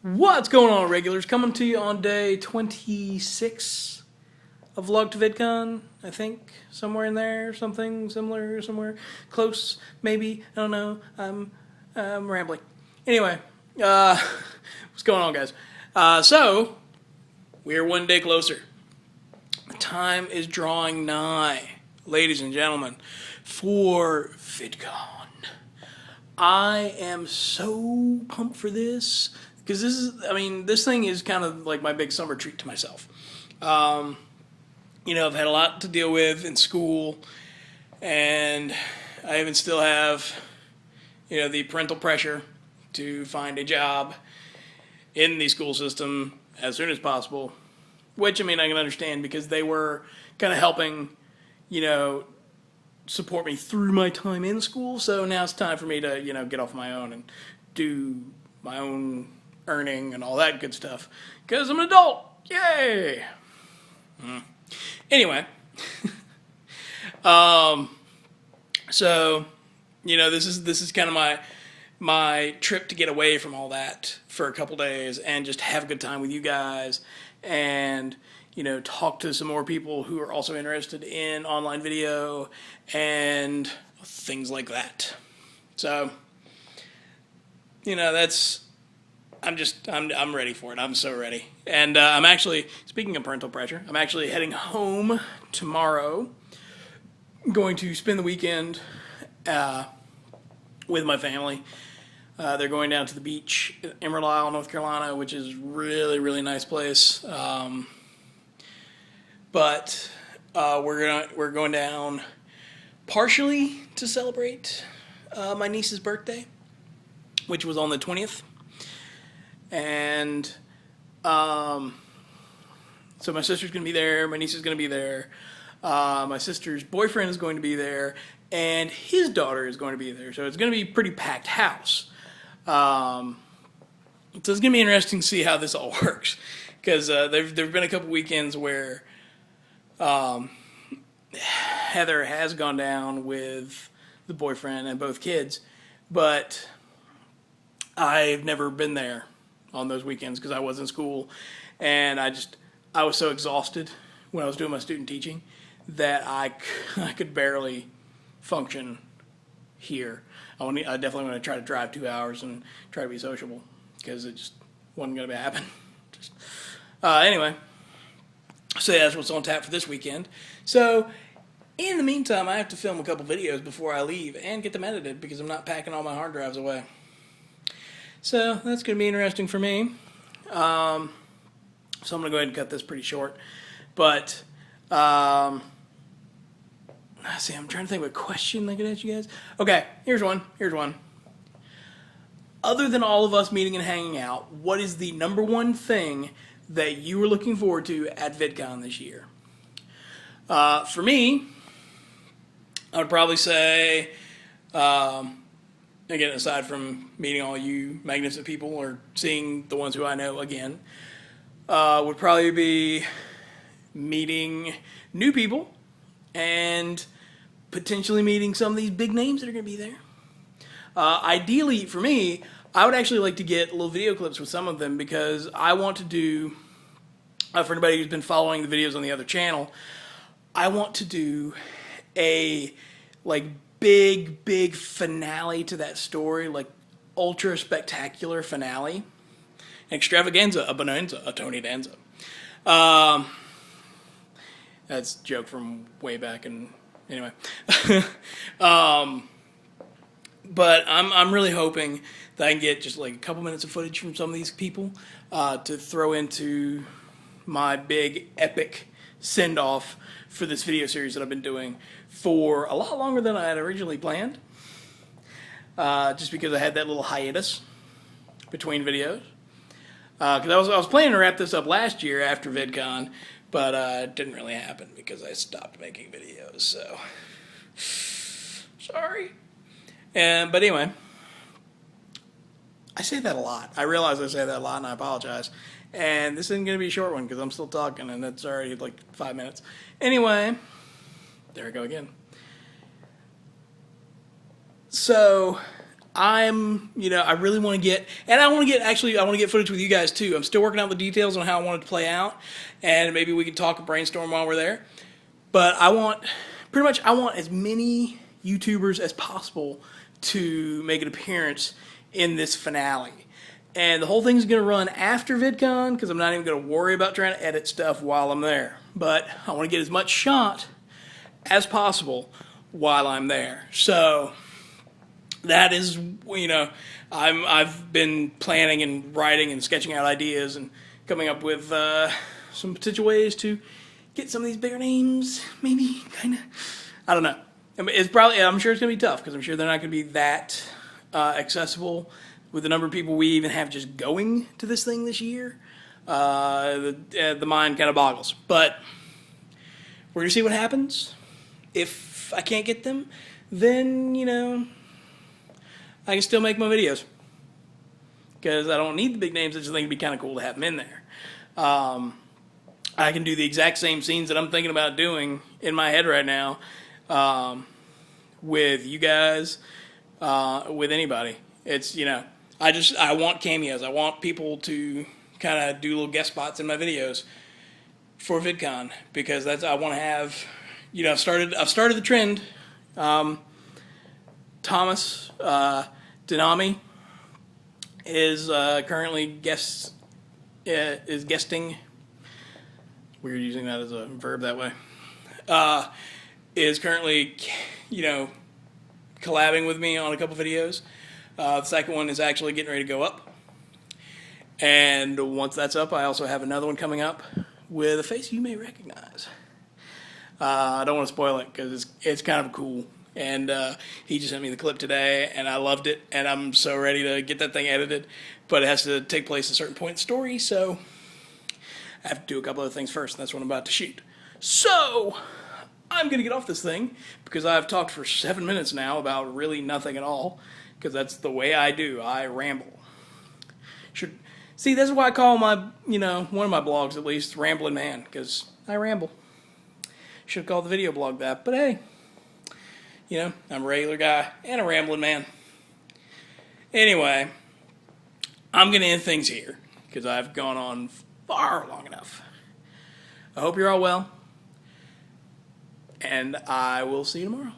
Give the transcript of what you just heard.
What's going on, regulars? Coming to you on day 26 of Vlog to VidCon, I think. Somewhere in there, something similar, somewhere close, maybe. I don't know. I'm rambling. Anyway, what's going on, guys? So, we're one day closer. The time is drawing nigh, ladies and gentlemen, for VidCon. I am so pumped for this. Because this thing is kind of like my big summer treat to myself. I've had a lot to deal with in school, and I even still have, the parental pressure to find a job in the school system as soon as possible, which, I can understand because they were kind of helping, support me through my time in school, so now it's time for me to, get off my own and do my own earning and all that good stuff because I'm an adult. Yay! Anyway, so this is kind of my trip to get away from all that for a couple days and just have a good time with you guys and talk to some more people who are also interested in online video and things like that. So I'm ready for it. I'm so ready. And I'm actually, speaking of parental pressure, I'm actually heading home tomorrow. Going to spend the weekend with my family. They're going down to the beach in Emerald Isle, North Carolina, which is really, really nice place. But we're going down partially to celebrate my niece's birthday, which was on the 20th. And so my sister's going to be there, my niece is going to be there, my sister's boyfriend is going to be there, and his daughter is going to be there. So it's going to be a pretty packed house. So it's going to be interesting to see how this all works. Because there've been a couple weekends where Heather has gone down with the boyfriend and both kids, but I've never been there on those weekends because I was in school, and I was so exhausted when I was doing my student teaching that I could barely function here. I definitely want to try to drive 2 hours and try to be sociable because it just wasn't going to happen. Anyway, so that's what's on tap for this weekend. So in the meantime, I have to film a couple videos before I leave and get them edited because I'm not packing all my hard drives away. So that's going to be interesting for me. So I'm going to go ahead and cut this pretty short. But, let's see, I'm trying to think of a question I could ask you guys. Okay, here's one. Other than all of us meeting and hanging out, what is the number one thing that you were looking forward to at VidCon this year? For me, I would probably say, again, aside from meeting all you magnificent people or seeing the ones who I know again, would probably be meeting new people and potentially meeting some of these big names that are going to be there. Ideally, for me, I would actually like to get little video clips with some of them because I want to do, for anybody who's been following the videos on the other channel, I want to do a, big finale to that story, ultra spectacular finale, extravaganza, a bonanza, a Tony Danza. That's a joke from way back, and anyway. But I'm really hoping that I can get just a couple minutes of footage from some of these people to throw into my big epic send-off for this video series that I've been doing for a lot longer than I had originally planned. Just because I had that little hiatus between videos. Because I was planning to wrap this up last year after VidCon, but it didn't really happen because I stopped making videos, so sorry. But anyway, I say that a lot. I realize I say that a lot, and I apologize. And this isn't going to be a short one because I'm still talking, and it's already 5 minutes. Anyway, there I go again. So I really want to get, and I want to get footage with you guys too. I'm still working out the details on how I want it to play out, and maybe we can talk and brainstorm while we're there. But I want as many YouTubers as possible to make an appearance in this finale. And the whole thing's going to run after VidCon, because I'm not even going to worry about trying to edit stuff while I'm there. But I want to get as much shot as possible while I'm there. So that is, I've been planning and writing and sketching out ideas and coming up with some potential ways to get some of these bigger names, maybe, kind of. I don't know. I mean, I'm sure it's going to be tough, because I'm sure they're not going to be that accessible with the number of people we even have just going to this thing this year. The mind kind of boggles. But we're going to see what happens. If I can't get them, then, I can still make my videos. Because I don't need the big names. I just think it'd be kind of cool to have them in there. I can do the exact same scenes that I'm thinking about doing in my head right now with you guys, with anybody. It's, I want cameos. I want people to kind of do little guest spots in my videos for VidCon, because I want to have, I've started the trend. Thomas Denami is currently guesting. Weird using that as a verb that way. Is currently, collabing with me on a couple videos. The second one is actually getting ready to go up. And once that's up, I also have another one coming up with a face you may recognize. I don't want to spoil it, because it's kind of cool. And he just sent me the clip today, and I loved it. And I'm so ready to get that thing edited. But it has to take place at a certain point in the story, so I have to do a couple other things first, and that's what I'm about to shoot. So I'm going to get off this thing, because I've talked for 7 minutes now about really nothing at all, because that's the way I do. I ramble. See, that's why I call my, one of my blogs at least, Ramblin' Man, because I ramble. Should have called the video blog that, but hey, I'm a regular guy and a rambling man. Anyway, I'm going to end things here, because I've gone on far long enough. I hope you're all well, and I will see you tomorrow.